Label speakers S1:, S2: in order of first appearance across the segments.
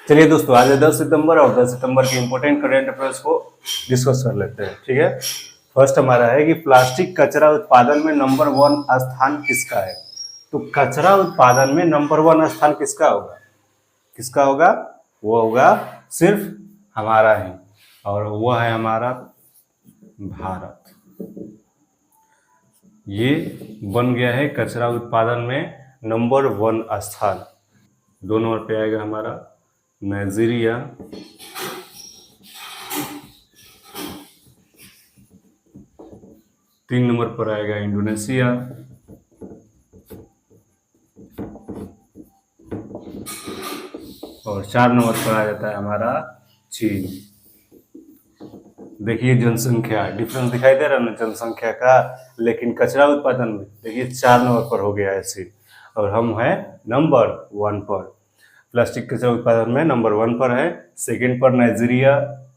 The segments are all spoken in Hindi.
S1: चलिए दोस्तों, आज है 10 सितंबर और 10 सितंबर के इंपॉर्टेंट करंट अफेयर्स को डिस्कस कर लेते हैं। ठीक है, फर्स्ट हमारा है कि प्लास्टिक कचरा उत्पादन में नंबर 1 स्थान किसका है। तो कचरा उत्पादन में नंबर 1 स्थान किसका होगा? किसका होगा? वो होगा सिर्फ हमारा ही, और वो है हमारा भारत। ये बन गया है कचरा उत्पादन में नंबर 1 स्थान। 2 नंबर पे आएगा हमारा नाइजीरिया, 3 नंबर पर आएगा इंडोनेशिया, और 4 नंबर पर आ जाता है हमारा चीन। देखिए जनसंख्या डिफरेंस दिखाई दे रहा है ना जनसंख्या का, लेकिन कचरा उत्पादन में देखिए 4 नंबर पर हो गया है चीन, और हम हैं नंबर 1 पर। प्लास्टिक कचरा उत्पादन में नंबर 1 पर है, सेकंड पर नाइजीरिया,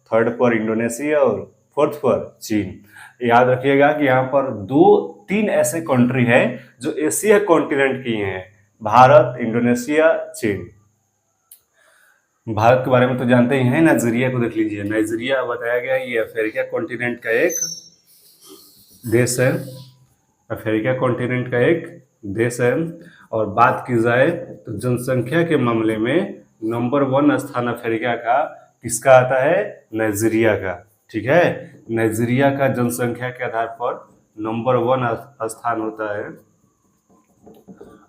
S1: थर्ड पर इंडोनेशिया और फोर्थ पर चीन। याद रखिएगा कि यहाँ पर 2-3 ऐसे कंट्री है जो एशिया कॉन्टिनेंट की हैं, भारत, इंडोनेशिया, चीन। भारत के बारे में तो जानते ही हैं, नाइजीरिया को देख लीजिए। नाइजीरिया बताया गया ये अफ्रीका कॉन्टिनेंट का एक देश है, अफ्रीका कॉन्टिनेंट का एक देश है। और बात की जाए तो जनसंख्या के मामले में नंबर 1 स्थान अफ्रीका का किसका आता है? नाइजीरिया का। ठीक है, नाइजीरिया का जनसंख्या के आधार पर नंबर 1 स्थान होता है।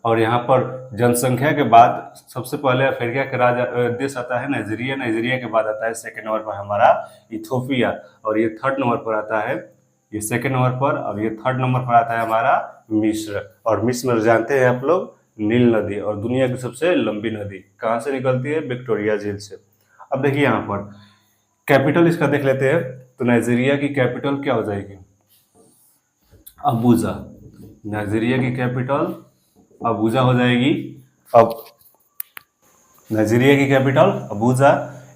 S1: और यहाँ पर जनसंख्या के बाद सबसे पहले अफ्रीका का देश आता है नाइजीरिया। नाइजीरिया के बाद आता है सेकंड नंबर पर हमारा इथोपिया, और ये थर्ड नंबर पर आता है, ये सेकंड नंबर पर, और ये थर्ड नंबर पर आता है हमारा मिस्र। और मिस्र जानते हैं आप लोग, नील नदी, और दुनिया की सबसे लंबी नदी कहाँ से निकलती है? विक्टोरिया झील से। अब देखिए यहाँ पर कैपिटल इसका देख लेते हैं। तो नाइजीरिया की कैपिटल क्या हो जाएगी? अबूजा। नाइजीरिया की कैपिटल अबूजा हो जाएगी। अब नाइजीरिया की कैपिटल अबूजा।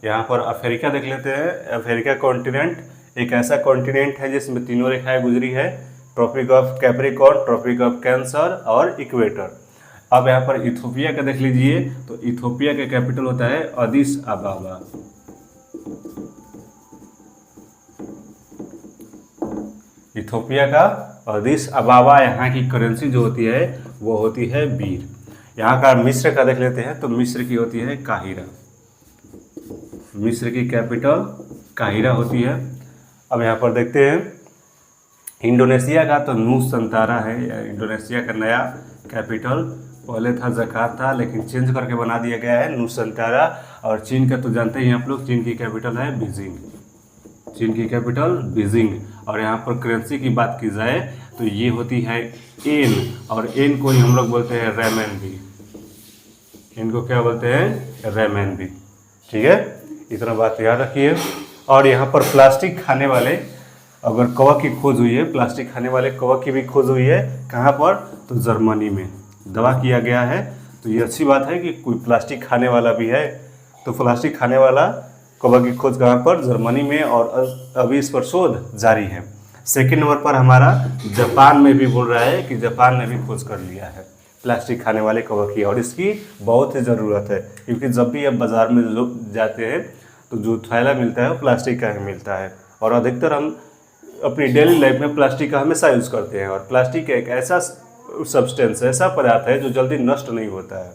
S1: यहाँ पर अफ्रीका देख लेते हैं। अफ्रीका कॉन्टिनेंट एक ऐसा कॉन्टिनेंट है जिसमें तीनों रेखाएं गुजरी है, tropic of Capricorn, tropic of Cancer और इक्वेटर। अब यहाँ पर इथोपिया का देख लीजिए। तो इथोपिया का कैपिटल होता है अदिस अबाबा। इथोपिया का अदिस अबाबा। यहाँ की करेंसी जो होती है वो होती है बीर। यहाँ का मिस्र का देख लेते हैं। तो मिस्र की होती है काहिरा। मिस्र की कैपिटल काहिरा होती है। अब यहाँ पर देखते हैं इंडोनेशिया का, तो नूसंतारा है। इंडोनेशिया का नया कैपिटल, पहले था जकार्ता लेकिन चेंज करके बना दिया गया है नूसंतारा। और चीन का तो जानते ही आप लोग, चीन की कैपिटल है बीजिंग। चीन की कैपिटल बीजिंग। और यहाँ पर करेंसी की बात की जाए तो ये होती है एन, और एन को ही हम लोग बोलते हैं रेमेनबी। इनको क्या बोलते हैं? रेमेनबी। ठीक है, इतना बात याद रखिए। और यहाँ पर प्लास्टिक खाने वाले अगर कवक की खोज हुई है, प्लास्टिक खाने वाले कवक की भी खोज हुई है। कहाँ पर? तो जर्मनी में दवा किया गया है। तो ये अच्छी बात है कि कोई प्लास्टिक खाने वाला भी है। तो प्लास्टिक खाने वाला कवक की खोज कहाँ पर? जर्मनी में, और अभी इस पर शोध जारी है। सेकेंड नंबर पर हमारा जापान में भी बोल रहा है कि जापान ने भी खोज कर लिया है प्लास्टिक खाने वाले कवक की, और इसकी बहुत ही ज़रूरत है, क्योंकि जब भी आप बाज़ार में जाते हैं तो जो थैला मिलता है वो प्लास्टिक का ही मिलता है। और अधिकतर हम अपनी डेली लाइफ में प्लास्टिक का हमेशा यूज़ करते हैं। और प्लास्टिक एक ऐसा सब्सटेंस, ऐसा पदार्थ है जो जल्दी नष्ट नहीं होता है।